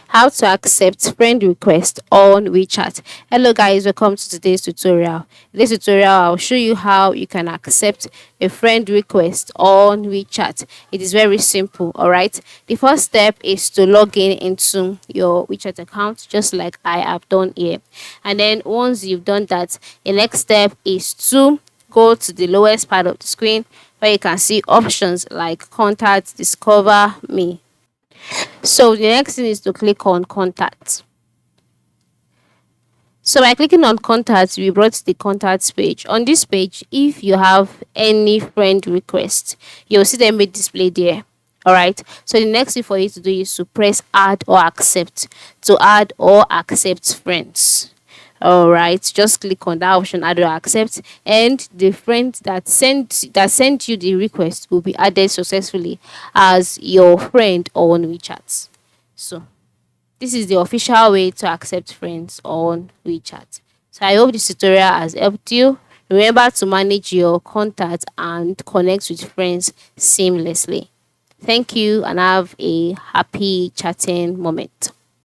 How to accept friend request on WeChat. Hello guys, welcome to today's tutorial. In this tutorial, I'll show you how you can accept a friend request on WeChat. It is very simple, alright? The first step is to log in into your WeChat account, just like I have done here. And then once you've done that, the next step is to go to the lowest part of the screen where you can see options like contact, discover me. So the next thing is to click on contact. So by clicking on contacts, we brought the contacts page. On this page, if you have any friend request, you'll see them be displayed there. Alright. So the next thing for you to do is to press add or accept to add or accept friends. Alright, just click on that option, add or accept, and the friend that sent you the request will be added successfully as your friend on WeChat. So this is the official way to accept friends on WeChat. So I hope this tutorial has helped you. Remember to manage your contacts and connect with friends seamlessly. Thank you and have a happy chatting moment.